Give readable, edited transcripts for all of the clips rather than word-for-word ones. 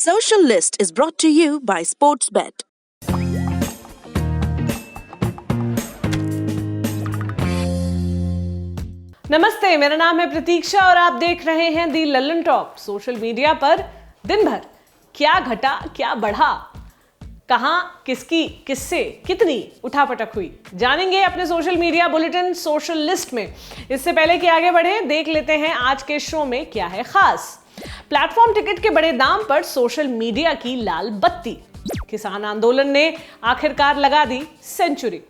Social List is brought to you by Sportsbet. नमस्ते, मेरा नाम है प्रतीक्षा और आप देख रहे हैं दी लल्लन टॉप। सोशल मीडिया पर दिन भर क्या घटा क्या बढ़ा, कहां किसकी किससे कितनी उठापटक हुई, जानेंगे अपने social media bulletin social list में। इससे पहले कि आगे बढ़े, देख लेते हैं आज के शो में क्या है खास। प्लेटफॉर्म टिकट के बड़े दाम पर सोशल मीडिया की लाल बत्ती। किसान आंदोलन ने आखिरकार लगा दी सेंचुरी।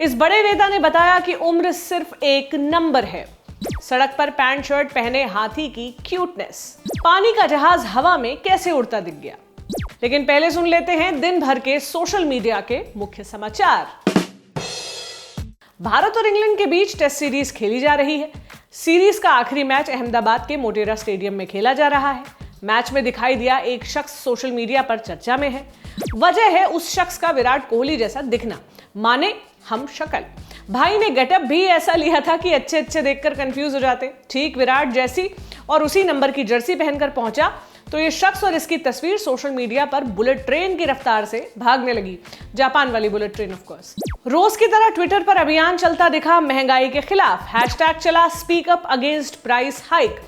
इस बड़े नेता ने बताया कि उम्र सिर्फ एक नंबर है। सड़क पर पैंट शर्ट पहने हाथी की क्यूटनेस। पानी का जहाज हवा में कैसे उड़ता दिख गया। लेकिन पहले सुन लेते हैं दिन भर के सोशल मीडिया के मुख्य समाचार। भारत और इंग्लैंड के बीच टेस्ट सीरीज खेली जा रही है। सीरीज का आखिरी मैच अहमदाबाद के मोटेरा स्टेडियम में खेला जा रहा है। मैच में दिखाई दिया एक शख्स सोशल मीडिया पर चर्चा में है। वजह है उस शख्स का विराट कोहली जैसा दिखना, माने हम शक्ल। भाई ने गेटअप भी ऐसा लिया था कि अच्छे अच्छे देखकर कंफ्यूज हो जाते। ठीक विराट जैसी और उसी नंबर की जर्सी पहनकर पहुंचा तो ये शख्स और इसकी तस्वीर सोशल मीडिया पर बुलेट ट्रेन की रफ्तार से भागने लगी। जापान वाली बुलेट ट्रेन ऑफ कोर्स। रोज की तरह ट्विटर पर अभियान चलता दिखा महंगाई के खिलाफ। हैशटैग चला speak up against price hike.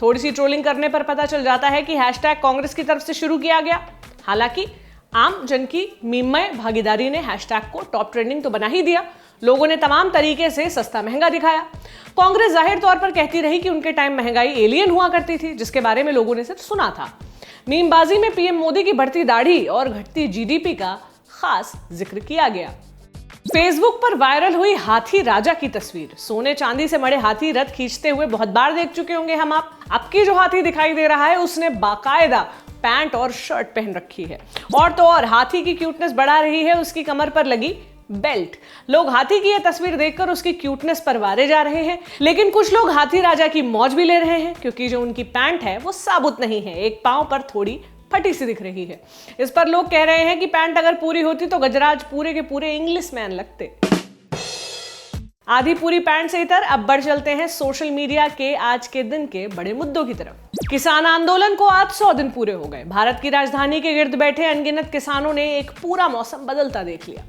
थोड़ी सी ट्रोलिंग करने पर पता चल जाता है कि हैशटैग कांग्रेस की तरफ से शुरू किया गया। हालांकि आम जन की मीममय भागीदारी ने हैशटैग को टॉप ट्रेंडिंग तो बना ही दिया। लोगों ने तमाम तरीके से सस्ता महंगा दिखाया। कांग्रेस जाहिर तौर पर कहती रही कि उनके टाइम महंगाई एलियन हुआ करती थी, जिसके बारे में लोगों ने सिर्फ सुना था। मीमबाजी में पीएम मोदी की बढ़ती दाढ़ी और घटती जीडीपी का खास जिक्र किया गया। फेसबुक पर वायरल हुई हाथी राजा की तस्वीर। सोने चांदी से मढ़े हाथी रथ खींचते हुए बहुत बार देख चुके होंगे हम आप। अब की जो हाथी दिखाई दे रहा है उसने बाकायदा पैंट और शर्ट पहन रखी है। और तो और हाथी की क्यूटनेस बढ़ा रही है उसकी कमर पर लगी बेल्ट। लोग हाथी की यह तस्वीर देखकर उसकी क्यूटनेस पर वारे जा रहे हैं, लेकिन कुछ लोग हाथी राजा की मौज भी ले रहे हैं, क्योंकि जो उनकी पैंट है वो साबुत नहीं है, एक पांव पर थोड़ी फटी सी दिख रही है। इस पर लोग कह रहे हैं कि पैंट अगर पूरी होती तो गजराज पूरे के पूरे इंग्लिशमैन लगते। आधी पूरी पैंट से इतर अब बढ़ चलते हैं सोशल मीडिया के आज के दिन के बड़े मुद्दों की तरफ। किसान आंदोलन को आज 100 दिन पूरे हो गए। भारत की राजधानी के गिर्द बैठे अनगिनत किसानों ने एक पूरा मौसम बदलता देख लिया।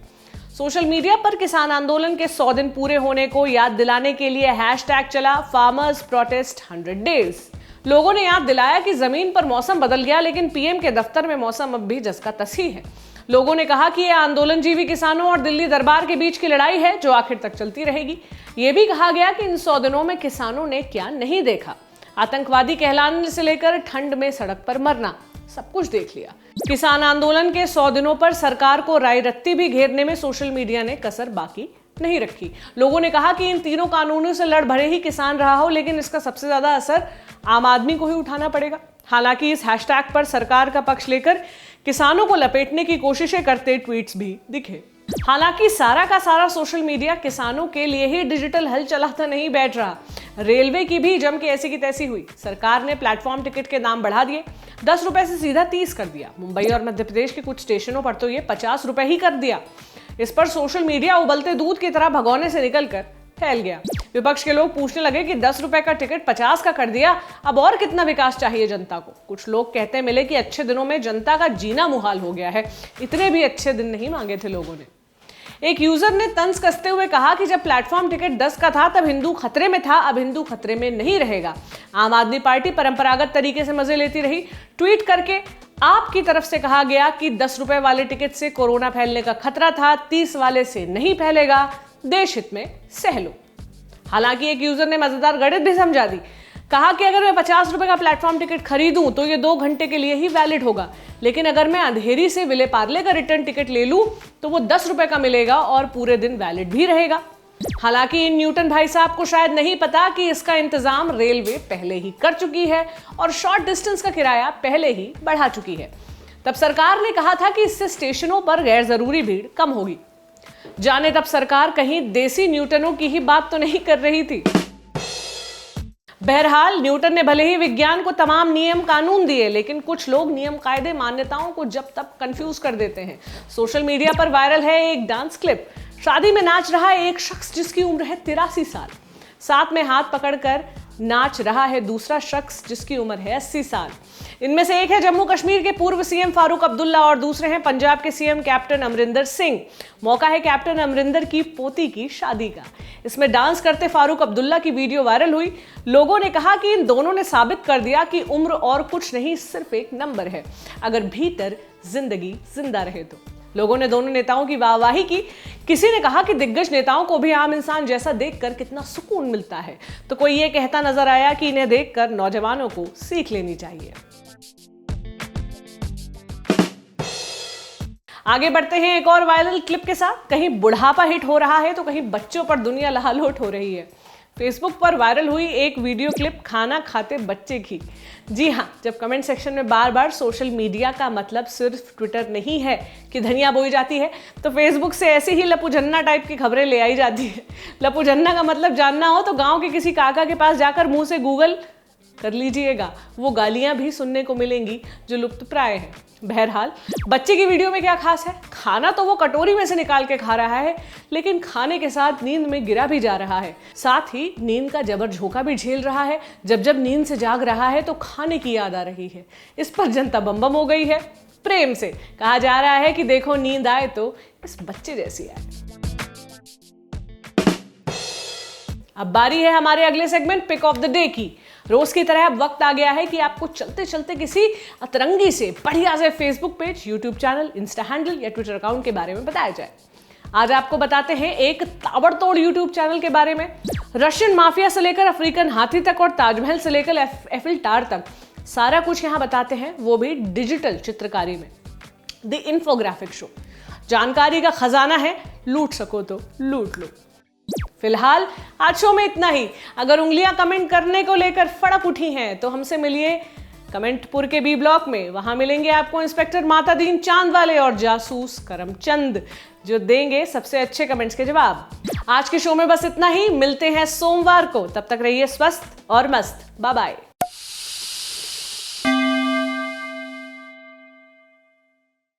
सोशल मीडिया पर किसान आंदोलन के 100 दिन पूरे होने को याद दिलाने के लिए हैशटैग चला फार्मर्स प्रोटेस्ट 100 डेज। लोगों ने याद दिलाया कि जमीन पर मौसम बदल गया, लेकिन पीएम के दफ्तर में मौसम अब भी जस का तस ही है। लोगों ने कहा कि यह आंदोलन जीवी किसानों और दिल्ली दरबार के बीच की लड़ाई है जो आखिर तक चलती रहेगी। यह भी कहा गया कि इन 100 दिनों में किसानों ने क्या नहीं देखा। आतंकवादी कहलाने से लेकर ठंड में सड़क पर मरना, सब कुछ देख लिया। किसान आंदोलन के 100 दिनों पर सरकार को राय रत्ती भी घेरने में सोशल मीडिया ने कसर बाकी नहीं रखी। लोगों ने कहा कि इन तीनों कानूनों से लड़ भरे ही किसान रहा हो, लेकिन इसका सबसे ज्यादा असर आम आदमी को ही उठाना पड़ेगा। हालांकि इस हैशटैग पर सरकार का पक्ष लेकर किसानों को लपेटने की कोशिशें करते ट्वीट्स भी दिखे। हालांकि सारा का सारा सोशल मीडिया किसानों के लिए ही डिजिटल हल चलाता नहीं बैठ रहा। रेलवे की भी जम के ऐसी की तैसी हुई। सरकार ने प्लेटफॉर्म टिकट के दाम बढ़ा दिए। 10 रुपए से सीधा 30 कर दिया। मुंबई और मध्य प्रदेश के कुछ स्टेशनों पर तो ये 50 रुपए ही कर दिया। इस पर सोशल मीडिया उबलते दूध की तरह भगोने से निकलकर फैल गया। विपक्ष के लोग पूछने लगे कि 10 रुपए का टिकट 50 का कर दिया, अब और कितना विकास चाहिए जनता को। कुछ लोग कहते मिले कि अच्छे दिनों में जनता का जीना मुहाल हो गया है, इतने भी अच्छे दिन नहीं मांगे थे लोगों ने। एक यूजर ने तंज कसते हुए कहा कि जब प्लेटफॉर्म टिकट 10 का था तब हिंदू खतरे में था, अब हिंदू खतरे में नहीं रहेगा। आम आदमी पार्टी परंपरागत तरीके से मजे लेती रही। ट्वीट करके आपकी तरफ से कहा गया कि 10 रुपए वाले टिकट से कोरोना फैलने का खतरा था, 30 वाले से नहीं फैलेगा, देश हित में सह लो। हालांकि एक यूजर ने मजेदार गणित भी समझा दी। कहा कि अगर मैं 50 रुपए का प्लेटफॉर्म टिकट खरीदूं तो ये 2 घंटे के लिए ही वैलिड होगा, लेकिन अगर मैं अंधेरी से विले पार्ले का रिटर्न टिकट ले लूं तो वो 10 रुपए का मिलेगा और पूरे दिन वैलिड भी रहेगा। हालांकि इन न्यूटन भाई साहब को शायद नहीं पता कि इसका इंतजाम रेलवे पहले ही कर चुकी है और शॉर्ट डिस्टेंस का किराया पहले ही बढ़ा चुकी है। तब सरकार ने कहा था कि इससे स्टेशनों पर गैर जरूरी भीड़ कम होगी। जाने तब सरकार कहीं देसी न्यूटनों की ही बात तो नहीं कर रही थी। बहरहाल न्यूटन ने भले ही विज्ञान को तमाम नियम कानून दिए, लेकिन कुछ लोग नियम कायदे मान्यताओं को जब तब कंफ्यूज कर देते हैं। सोशल मीडिया पर वायरल है एक डांस क्लिप। शादी में नाच रहा है एक शख्स जिसकी उम्र है 83 साल। साथ में हाथ पकड़कर नाच रहा है दूसरा शख्स जिसकी उम्र है 80 साल। इनमें से एक है जम्मू कश्मीर के पूर्व सीएम फारूक अब्दुल्ला और दूसरे हैं पंजाब के सीएम कैप्टन अमरिंदर सिंह। मौका है कैप्टन अमरिंदर की पोती की शादी का। इसमें डांस करते फारूक अब्दुल्ला की वीडियो वायरल हुई। लोगों ने कहा कि इन दोनों ने साबित कर दिया कि उम्र और कुछ नहीं, सिर्फ एक नंबर है, अगर भीतर जिंदगी जिंदा रहे तो। लोगों ने दोनों नेताओं की वाहवाही की। किसी ने कहा कि दिग्गज नेताओं को भी आम इंसान जैसा देखकर कितना सुकून मिलता है, तो कोई ये कहता नजर आया कि इन्हें देखकर नौजवानों को सीख लेनी चाहिए। आगे बढ़ते हैं एक और वायरल क्लिप के साथ। कहीं बुढ़ापा हिट हो रहा है तो कहीं बच्चों पर दुनिया लहालोट हो रही है। फेसबुक पर वायरल हुई एक वीडियो क्लिप खाना खाते बच्चे की। जी हाँ, जब कमेंट सेक्शन में बार बार सोशल मीडिया का मतलब सिर्फ ट्विटर नहीं है कि धनिया बोई जाती है, तो फेसबुक से ऐसी ही लपुजन्ना टाइप की खबरें ले आई जाती है। लपुजन्ना का मतलब जानना हो तो गांव के किसी काका के पास जाकर मुंह से गूगल कर लीजिएगा, वो गालियां भी सुनने को मिलेंगी जो लुप्त प्राय है। बहरहाल, बच्चे की वीडियो में क्या खास है? खाना तो वो कटोरी में से निकाल के खा रहा है, लेकिन खाने के साथ नींद में गिरा भी जा रहा है। साथ ही नींद का जबर झोंका भी झेल रहा है। जब जब नींद से जाग रहा है तो खाने की याद आ रही है। इस पर जनता बम बम हो गई है। प्रेम से कहा जा रहा है कि देखो नींद आए तो इस बच्चे जैसी आए। अब बारी है हमारे अगले segment pick of the day की। रोज की तरह अब वक्त आ गया है कि आपको चलते चलते किसी अतरंगी से बढ़िया से Facebook page, YouTube channel, Insta handle या ट्विटर अकाउंट के बारे में बताया जाए। आज आपको बताते हैं एक ताबड़तोड़ यूट्यूब चैनल के बारे में। रशियन माफिया से लेकर अफ्रीकन हाथी तक और ताजमहल से लेकर एफिल टावर तक सारा कुछ यहाँ बताते हैं, वो भी डिजिटल चित्रकारी में। द इन्फोग्राफिक शो जानकारी का खजाना है, लूट सको तो लूट लो। फिलहाल आज शो में इतना ही। अगर उंगलियां कमेंट करने को लेकर फड़क उठी हैं तो हमसे मिलिए कमेंटपुर के बी ब्लॉक में। वहां मिलेंगे आपको इंस्पेक्टर मातादीन चांद वाले और जासूस करमचंद, जो देंगे सबसे अच्छे कमेंट्स के जवाब। आज के शो में बस इतना ही। मिलते हैं सोमवार को, तब तक रहिए स्वस्थ और मस्त। Bye bye.